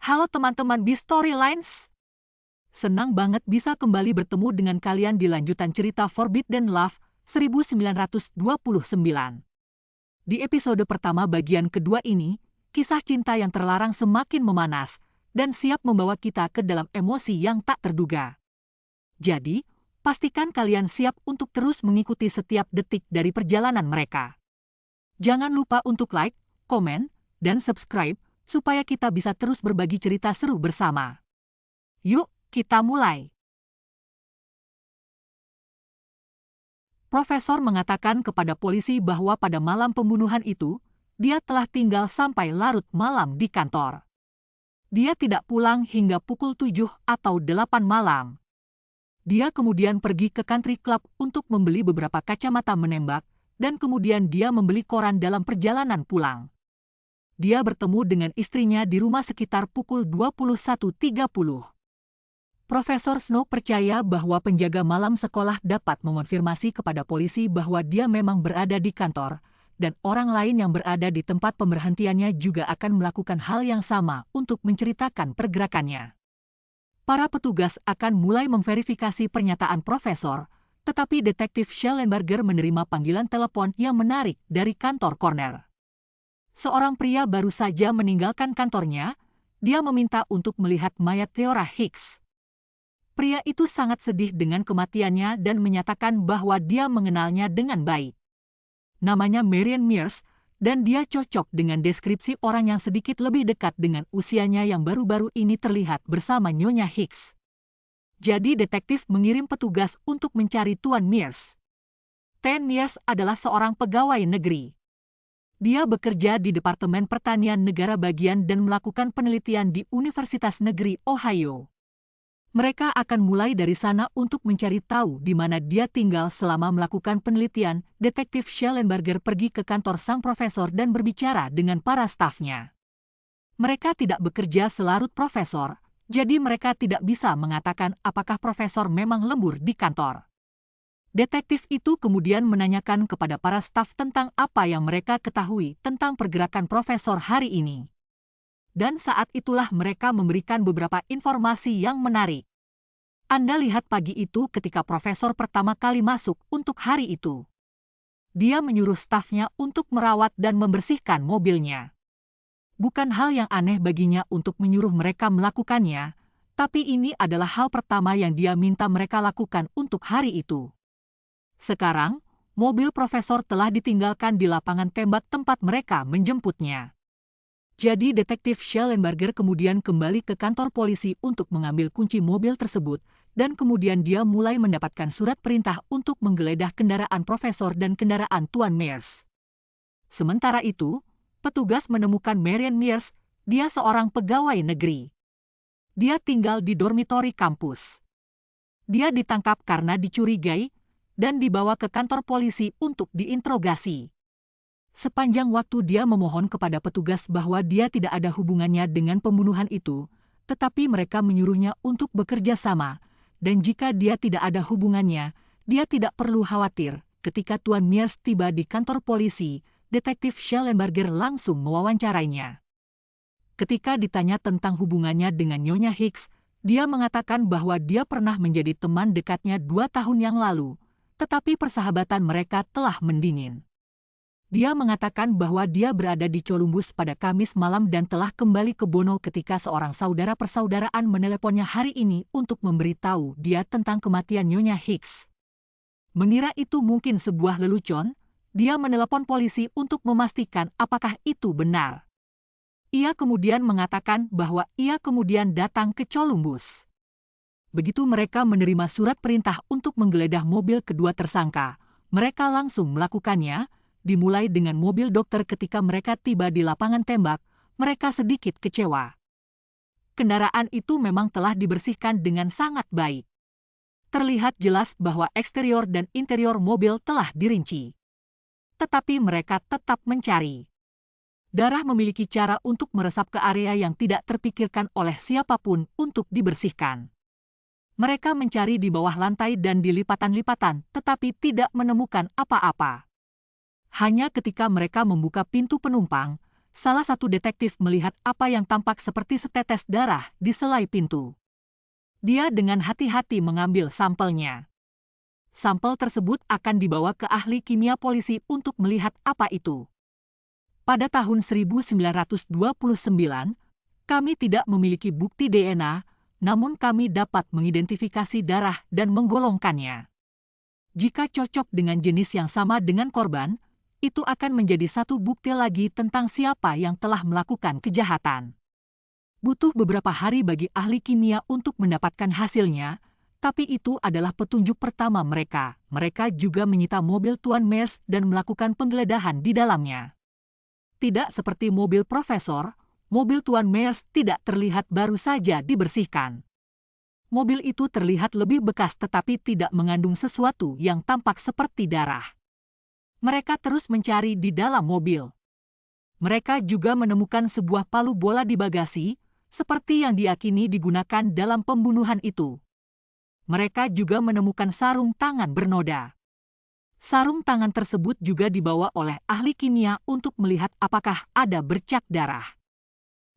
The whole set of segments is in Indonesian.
Halo teman-teman di Storylines. Senang banget bisa kembali bertemu dengan kalian di lanjutan cerita Forbidden Love 1929. Di episode pertama bagian kedua ini, kisah cinta yang terlarang semakin memanas dan siap membawa kita ke dalam emosi yang tak terduga. Jadi, pastikan kalian siap untuk terus mengikuti setiap detik dari perjalanan mereka. Jangan lupa untuk like, komen, dan subscribe supaya kita bisa terus berbagi cerita seru bersama. Yuk, kita mulai. Profesor mengatakan kepada polisi bahwa pada malam pembunuhan itu, dia telah tinggal sampai larut malam di kantor. Dia tidak pulang hingga pukul 7 atau 8 malam. Dia kemudian pergi ke country club untuk membeli beberapa kacamata menembak, dan kemudian dia membeli koran dalam perjalanan pulang. Dia bertemu dengan istrinya di rumah sekitar pukul 21.30. Profesor Snow percaya bahwa penjaga malam sekolah dapat mengonfirmasi kepada polisi bahwa dia memang berada di kantor, dan orang lain yang berada di tempat pemberhentiannya juga akan melakukan hal yang sama untuk menceritakan pergerakannya. Para petugas akan mulai memverifikasi pernyataan profesor, tetapi detektif Schellenberger menerima panggilan telepon yang menarik dari kantor Corner. Seorang pria baru saja meninggalkan kantornya, dia meminta untuk melihat mayat Theora Hicks. Pria itu sangat sedih dengan kematiannya dan menyatakan bahwa dia mengenalnya dengan baik. Namanya Marian Mears, dan dia cocok dengan deskripsi orang yang sedikit lebih dekat dengan usianya yang baru-baru ini terlihat bersama Nyonya Hicks. Jadi detektif mengirim petugas untuk mencari Tuan Mears. Ten Mears adalah seorang pegawai negeri. Dia bekerja di Departemen Pertanian Negara Bagian dan melakukan penelitian di Universitas Negeri Ohio. Mereka akan mulai dari sana untuk mencari tahu di mana dia tinggal selama melakukan penelitian. Detektif Schellenberger pergi ke kantor sang profesor dan berbicara dengan para stafnya. Mereka tidak bekerja selarut profesor, jadi mereka tidak bisa mengatakan apakah profesor memang lembur di kantor. Detektif itu kemudian menanyakan kepada para staf tentang apa yang mereka ketahui tentang pergerakan profesor hari ini. Dan saat itulah mereka memberikan beberapa informasi yang menarik. Anda lihat pagi itu ketika profesor pertama kali masuk untuk hari itu. Dia menyuruh stafnya untuk merawat dan membersihkan mobilnya. Bukan hal yang aneh baginya untuk menyuruh mereka melakukannya, tapi ini adalah hal pertama yang dia minta mereka lakukan untuk hari itu. Sekarang, mobil profesor telah ditinggalkan di lapangan tembak tempat mereka menjemputnya. Jadi detektif Schellenberger kemudian kembali ke kantor polisi untuk mengambil kunci mobil tersebut, dan kemudian dia mulai mendapatkan surat perintah untuk menggeledah kendaraan profesor dan kendaraan Tuan Mears. Sementara itu, petugas menemukan Marian Mears, dia seorang pegawai negeri. Dia tinggal di dormitori kampus. Dia ditangkap karena dicurigai, dan dibawa ke kantor polisi untuk diinterogasi. Sepanjang waktu dia memohon kepada petugas bahwa dia tidak ada hubungannya dengan pembunuhan itu, tetapi mereka menyuruhnya untuk bekerja sama, dan jika dia tidak ada hubungannya, dia tidak perlu khawatir. Ketika Tuan Mears tiba di kantor polisi, detektif Schellenberger langsung mewawancarainya. Ketika ditanya tentang hubungannya dengan Nyonya Hicks, dia mengatakan bahwa dia pernah menjadi teman dekatnya 2 tahun yang lalu, tetapi persahabatan mereka telah mendingin. Dia mengatakan bahwa dia berada di Columbus pada Kamis malam dan telah kembali ke Bono ketika seorang saudara persaudaraan meneleponnya hari ini untuk memberitahu dia tentang kematian Nyonya Hicks. Mengira itu mungkin sebuah lelucon, dia menelepon polisi untuk memastikan apakah itu benar. Ia kemudian mengatakan bahwa ia kemudian datang ke Columbus. Begitu mereka menerima surat perintah untuk menggeledah mobil kedua tersangka, mereka langsung melakukannya. Dimulai dengan mobil dokter. Ketika mereka tiba di lapangan tembak, mereka sedikit kecewa. Kendaraan itu memang telah dibersihkan dengan sangat baik. Terlihat jelas bahwa eksterior dan interior mobil telah dirinci. Tetapi mereka tetap mencari. Darah memiliki cara untuk meresap ke area yang tidak terpikirkan oleh siapapun untuk dibersihkan. Mereka mencari di bawah lantai dan di lipatan-lipatan, tetapi tidak menemukan apa-apa. Hanya ketika mereka membuka pintu penumpang, salah satu detektif melihat apa yang tampak seperti setetes darah di selai pintu. Dia dengan hati-hati mengambil sampelnya. Sampel tersebut akan dibawa ke ahli kimia polisi untuk melihat apa itu. Pada tahun 1929, kami tidak memiliki bukti DNA, namun kami dapat mengidentifikasi darah dan menggolongkannya. Jika cocok dengan jenis yang sama dengan korban, itu akan menjadi satu bukti lagi tentang siapa yang telah melakukan kejahatan. Butuh beberapa hari bagi ahli kimia untuk mendapatkan hasilnya, tapi itu adalah petunjuk pertama mereka. Mereka juga menyita mobil Tuan Mears dan melakukan penggeledahan di dalamnya. Tidak seperti mobil Profesor, mobil Tuan Mears tidak terlihat baru saja dibersihkan. Mobil itu terlihat lebih bekas tetapi tidak mengandung sesuatu yang tampak seperti darah. Mereka terus mencari di dalam mobil. Mereka juga menemukan sebuah palu bola di bagasi, seperti yang diyakini digunakan dalam pembunuhan itu. Mereka juga menemukan sarung tangan bernoda. Sarung tangan tersebut juga dibawa oleh ahli kimia untuk melihat apakah ada bercak darah.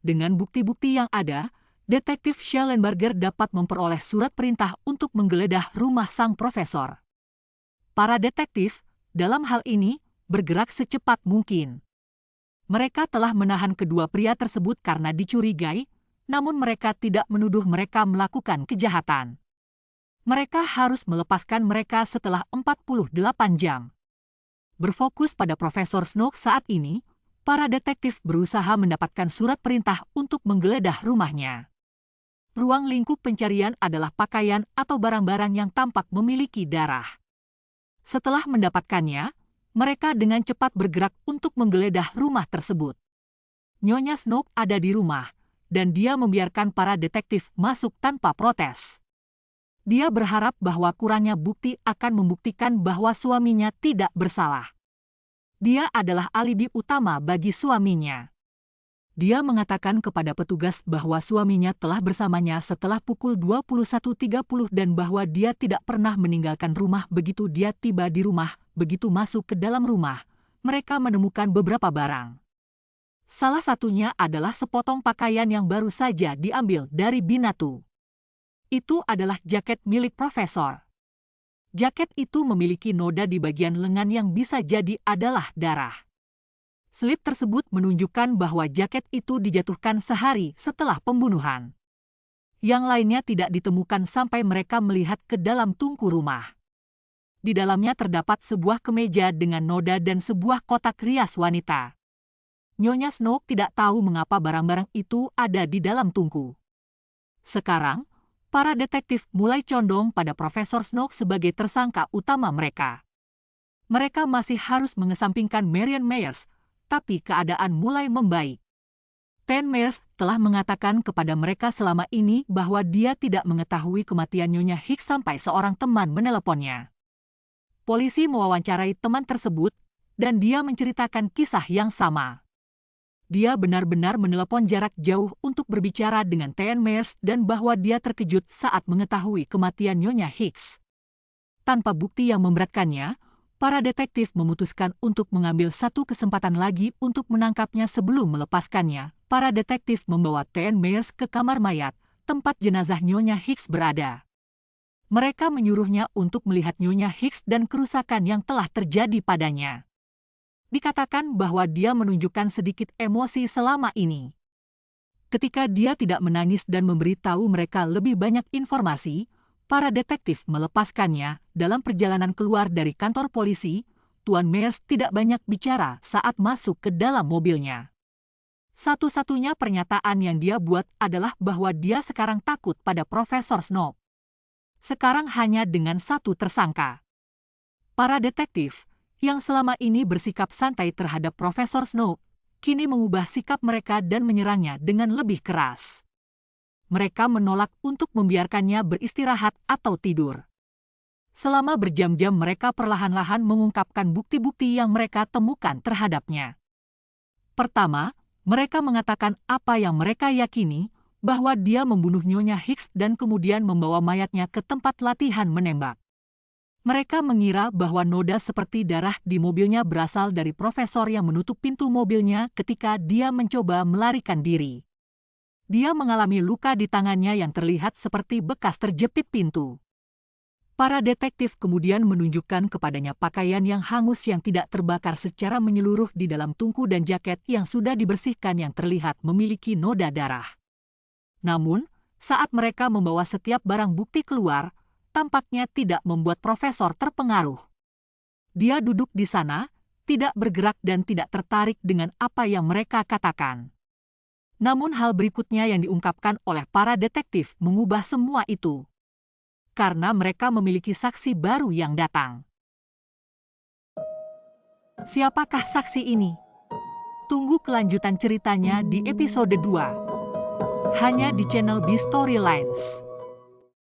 Dengan bukti-bukti yang ada, Detektif Schellenberger dapat memperoleh surat perintah untuk menggeledah rumah sang profesor. Para detektif, dalam hal ini, bergerak secepat mungkin. Mereka telah menahan kedua pria tersebut karena dicurigai, namun mereka tidak menuduh mereka melakukan kejahatan. Mereka harus melepaskan mereka setelah 48 jam. Berfokus pada Profesor Snook saat ini, para detektif berusaha mendapatkan surat perintah untuk menggeledah rumahnya. Ruang lingkup pencarian adalah pakaian atau barang-barang yang tampak memiliki darah. Setelah mendapatkannya, mereka dengan cepat bergerak untuk menggeledah rumah tersebut. Nyonya Snook ada di rumah, dan dia membiarkan para detektif masuk tanpa protes. Dia berharap bahwa kurangnya bukti akan membuktikan bahwa suaminya tidak bersalah. Dia adalah alibi utama bagi suaminya. Dia mengatakan kepada petugas bahwa suaminya telah bersamanya setelah pukul 21.30 dan bahwa dia tidak pernah meninggalkan rumah begitu dia tiba di rumah. Begitu masuk ke dalam rumah, mereka menemukan beberapa barang. Salah satunya adalah sepotong pakaian yang baru saja diambil dari Binatu. Itu adalah jaket milik Profesor. Jaket itu memiliki noda di bagian lengan yang bisa jadi adalah darah. Slip tersebut menunjukkan bahwa jaket itu dijatuhkan sehari setelah pembunuhan. Yang lainnya tidak ditemukan sampai mereka melihat ke dalam tungku rumah. Di dalamnya terdapat sebuah kemeja dengan noda dan sebuah kotak rias wanita. Nyonya Snook tidak tahu mengapa barang-barang itu ada di dalam tungku. Sekarang, para detektif mulai condong pada Profesor Snook sebagai tersangka utama mereka. Mereka masih harus mengesampingkan Marion Mears, tapi keadaan mulai membaik. Ten Mears telah mengatakan kepada mereka selama ini bahwa dia tidak mengetahui kematian Nyonya Hicks sampai seorang teman meneleponnya. Polisi mewawancarai teman tersebut, dan dia menceritakan kisah yang sama. Dia benar-benar menelepon jarak jauh untuk berbicara dengan Ten Mears dan bahwa dia terkejut saat mengetahui kematian Nyonya Hicks. Tanpa bukti yang memberatkannya, para detektif memutuskan untuk mengambil satu kesempatan lagi untuk menangkapnya sebelum melepaskannya. Para detektif membawa Ten Mears ke kamar mayat, tempat jenazah Nyonya Hicks berada. Mereka menyuruhnya untuk melihat Nyonya Hicks dan kerusakan yang telah terjadi padanya. Dikatakan bahwa dia menunjukkan sedikit emosi selama ini. Ketika dia tidak menangis dan memberitahu mereka lebih banyak informasi, para detektif melepaskannya. Dalam perjalanan keluar dari kantor polisi, Tuan Mears tidak banyak bicara saat masuk ke dalam mobilnya. Satu-satunya pernyataan yang dia buat adalah bahwa dia sekarang takut pada Profesor Snook. Sekarang hanya dengan satu tersangka. Para detektif, yang selama ini bersikap santai terhadap Profesor Snook, kini mengubah sikap mereka dan menyerangnya dengan lebih keras. Mereka menolak untuk membiarkannya beristirahat atau tidur. Selama berjam-jam mereka perlahan-lahan mengungkapkan bukti-bukti yang mereka temukan terhadapnya. Pertama, mereka mengatakan apa yang mereka yakini, bahwa dia membunuh Nyonya Hicks dan kemudian membawa mayatnya ke tempat latihan menembak. Mereka mengira bahwa noda seperti darah di mobilnya berasal dari profesor yang menutup pintu mobilnya ketika dia mencoba melarikan diri. Dia mengalami luka di tangannya yang terlihat seperti bekas terjepit pintu. Para detektif kemudian menunjukkan kepadanya pakaian yang hangus yang tidak terbakar secara menyeluruh di dalam tungku dan jaket yang sudah dibersihkan yang terlihat memiliki noda darah. Namun, saat mereka membawa setiap barang bukti keluar, tampaknya tidak membuat profesor terpengaruh. Dia duduk di sana, tidak bergerak dan tidak tertarik dengan apa yang mereka katakan. Namun hal berikutnya yang diungkapkan oleh para detektif mengubah semua itu. Karena mereka memiliki saksi baru yang datang. Siapakah saksi ini? Tunggu kelanjutan ceritanya di episode 2. Hanya di channel B Storylines.